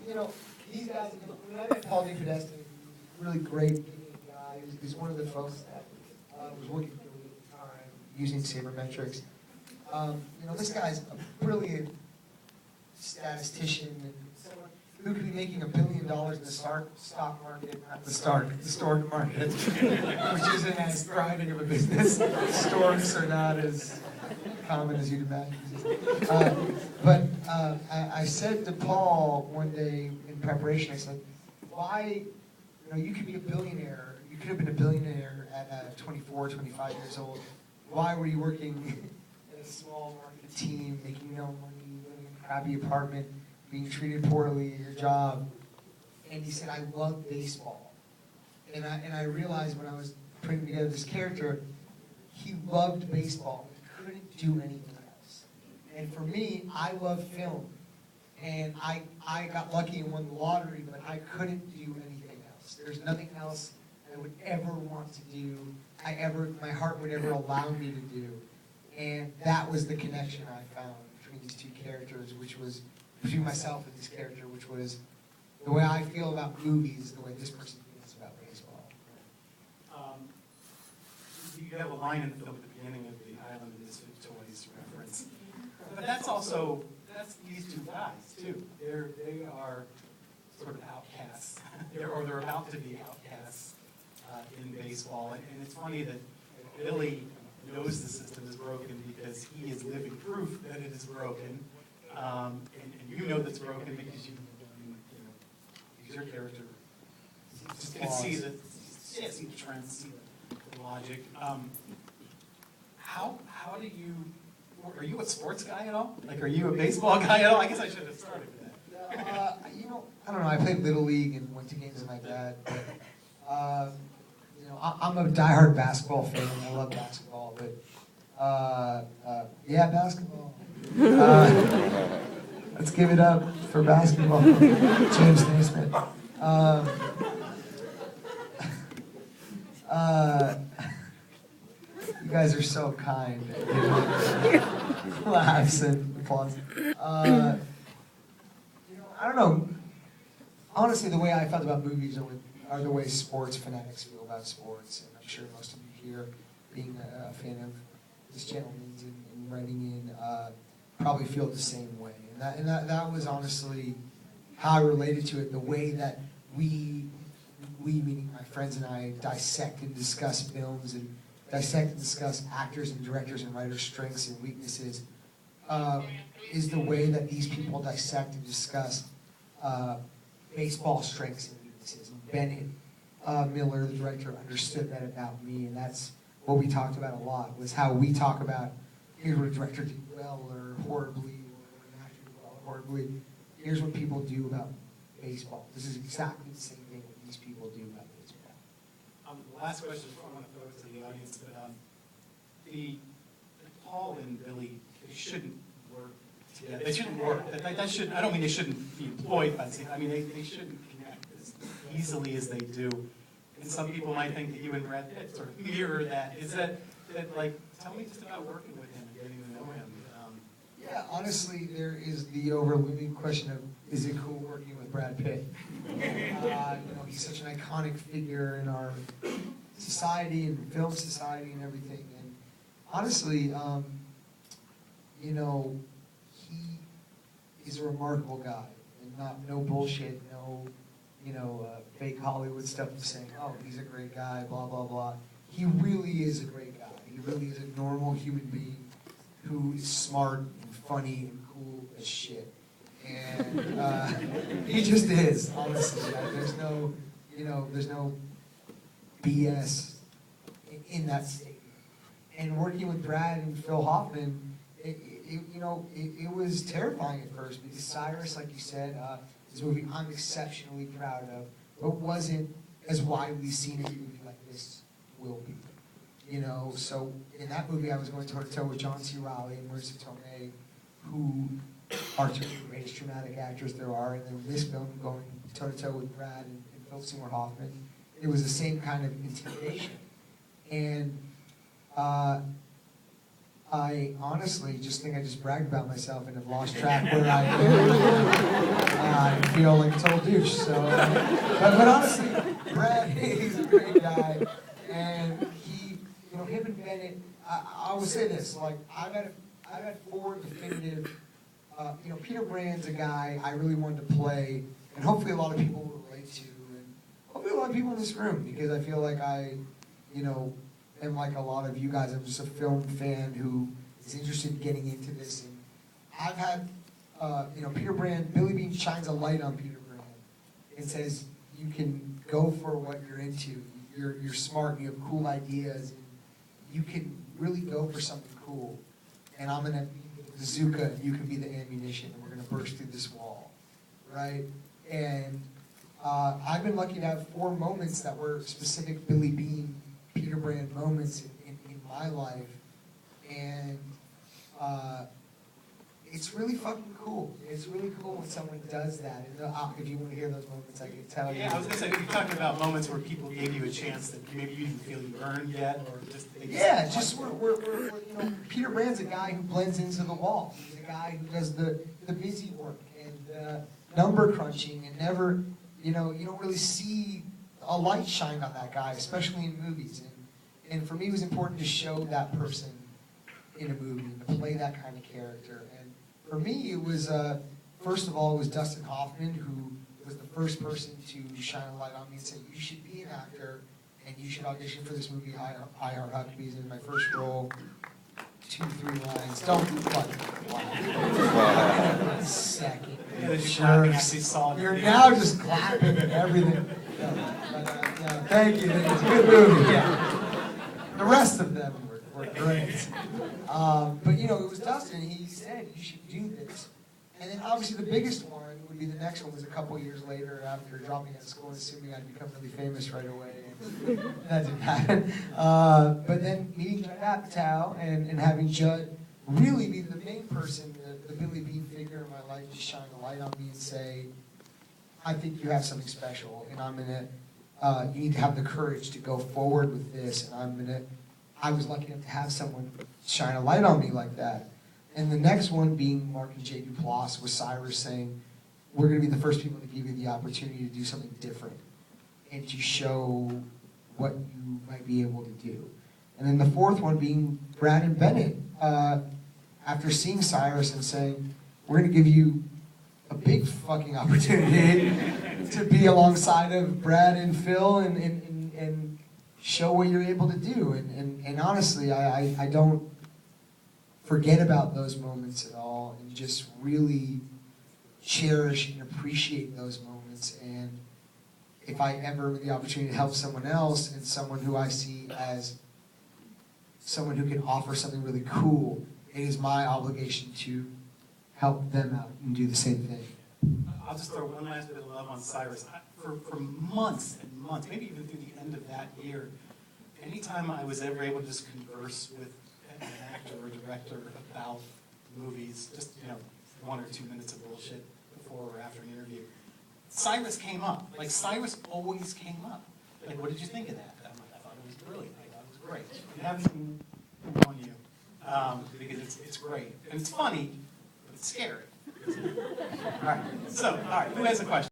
You know, these guys, when I met Paul pt2, really great guy. He's one of the folks that was working for me at the time using sabermetrics. You know, this guy's a brilliant statistician and someone who could be making $1 billion in the stock market, not the stock market, which isn't as thriving of a business. Storks are not as common as you'd imagine. But I said to Paul one day in preparation, I said, why, you know, you could be a billionaire, you could have been a billionaire at 24, 25 years old. Why were you working in a small market team, making no money, living in a crappy apartment, being treated poorly at your job? And he said, I love baseball. And I realized when I was putting together this character, he loved baseball. He couldn't do anything else. And for me, I love film. And I got lucky and won the lottery, but I couldn't do anything else. There's nothing else I would ever want to do, my heart would ever allow me to do. And that was the connection I found between these two characters, which was between myself and this character, which was the way I feel about movies, the way this person feels about baseball. You have a line in the film at the beginning of the Island of Misfit Toys reference, but that's these two guys too. They are sort of outcasts, or they're about to be outcasts in baseball. And it's funny that Billy knows the system is broken because he is living proof that it is broken, and you know that's broken because you know, your character just can see the trends, see the logic. How do you? Are you a sports guy at all? Like, are you a baseball guy at all? I guess I should have started with that. You know, I don't know. I played Little League and went to games with my dad. But, you know, I'm a diehard basketball fan. I love basketball. But, yeah, basketball. Let's give it up for basketball. James Naismith. You guys are so kind. Laughs and applause. You know, I don't know. Honestly, the way I felt about movies are the way sports fanatics feel about sports, and I'm sure most of you here, being a fan of this gentleman's and writing in, probably feel the same way. And that was honestly how I related to it. The way that we meaning my friends and I, dissect and discuss films and dissect and discuss actors and directors and writers' strengths and weaknesses, is the way that these people dissect and discuss baseball strengths and weaknesses. And Bennett Miller, the director, understood that about me, and that's what we talked about a lot, was how we talk about, here's what a director did well or horribly, or an actor did well or horribly. Here's what people do about baseball. This is exactly the same thing that these people do about baseball. The last question I want to throw it to the audience, but the Paul and Billy, they shouldn't work together. They shouldn't work. That should. I don't mean they shouldn't be employed by the same. I mean they shouldn't connect as easily as they do. And some people might think that you and Brad Pitt sort of mirror that. Is that like? Tell me just about working with him and getting to know him. Yeah, honestly, there is the overlooming question of, is it cool working with Brad Pitt? You know, he's such an iconic figure in our society and film society and everything. And honestly, you know, he is a remarkable guy, and no bullshit, no, you know, fake Hollywood stuff of saying, oh, he's a great guy, blah blah blah. He really is a great guy. He really is a normal human being who is smart and funny and cool as shit. And he just is, honestly. There's no, you know, there's no BS in that statement. And working with Brad and Phil Hoffman, you know, it was terrifying at first because Cyrus, like you said, is a movie I'm exceptionally proud of, but wasn't as widely seen as a movie like this will be. You know, so in that movie I was going toe-to-toe with John C. Reilly and Marissa Tomei, who are two of the greatest dramatic actors there are, and then this film going toe-to-toe with Brad and Philip Seymour Hoffman, it was the same kind of intimidation. And I honestly just think I just bragged about myself and have lost track where I am. I feel like a total douche. So, but honestly, Brad, he's a great guy, and he, you know, him and Bennett. I will say this: like I've had 4 definitive. You know, Peter Brand's a guy I really wanted to play, and hopefully a lot of people will relate to, and hopefully a lot of people in this room, because I feel like I, you know, am like a lot of you guys. I'm just a film fan who is interested in getting into this, and I've had, you know, Peter Brand, Billy Bean shines a light on Peter Brand and says you can go for what you're into. You're smart, you have cool ideas, and you can really go for something cool. And I'm gonna be the bazooka, and you can be the ammunition, and we're gonna burst through this wall, right? And I've been lucky to have 4 moments that were specific Billy Bean, Peter Brand moments in my life, and it's really fucking cool. It's really cool when someone does that. And if you want to hear those moments, I can tell you. Yeah, I was gonna say, you're talking about moments where people gave you a chance that maybe you didn't feel you earned yet, or just we're you know, Peter Brand's a guy who blends into the wall. He's a guy who does the busy work and number crunching, and never, you know, you don't really see a light shined on that guy, especially in movies. And for me, it was important to show that person in a movie, to play that kind of character. And for me, it was, first of all, it was Dustin Hoffman, who was the first person to shine a light on me and say, you should be an actor, and you should audition for this movie, I Heart Huckabees. In my first role, 2-3 lines. Don't do fucking wow. Second. Sure. You're now just clapping and everything. Yeah, thank you. It's a good movie. Yeah. The rest of them were great. But you know, it was Dustin. He said you should do this. And then obviously the biggest one would be the next one was a couple years later after dropping out of school and assuming I'd become really famous right away. And that didn't happen. But then meeting Judd Apatow and having Judd really be the main person, the Billy Bean figure in my life, just shine a light on me and say, I think you have something special, and I'm gonna, you need to have the courage to go forward with this, and I was lucky enough to have someone shine a light on me like that. And the next one being Mark and J. Duplass with Cyrus saying, we're going to be the first people to give you the opportunity to do something different and to show what you might be able to do. And then the fourth one being Brad and Bennett, after seeing Cyrus and saying, we're going to give you a big fucking opportunity to be alongside of Brad and Phil and show what you're able to do. And honestly, I don't forget about those moments at all, and just really cherish and appreciate those moments. And if I ever have the opportunity to help someone else, and someone who I see as someone who can offer something really cool, it is my obligation to help them out and do the same thing. I'll just throw one last bit of love on Cyrus. For months and months, maybe even through the end of that year, anytime I was ever able to just converse with an actor or director about movies, just, you know, 1 or 2 minutes of bullshit before or after an interview, Cyrus came up. Like, Cyrus always came up. Like, what did you think of that? I'm like, I thought it was brilliant. I thought it was great. You haven't seen it on you, because it's great. And it's funny, but it's scary. All right, who has a question?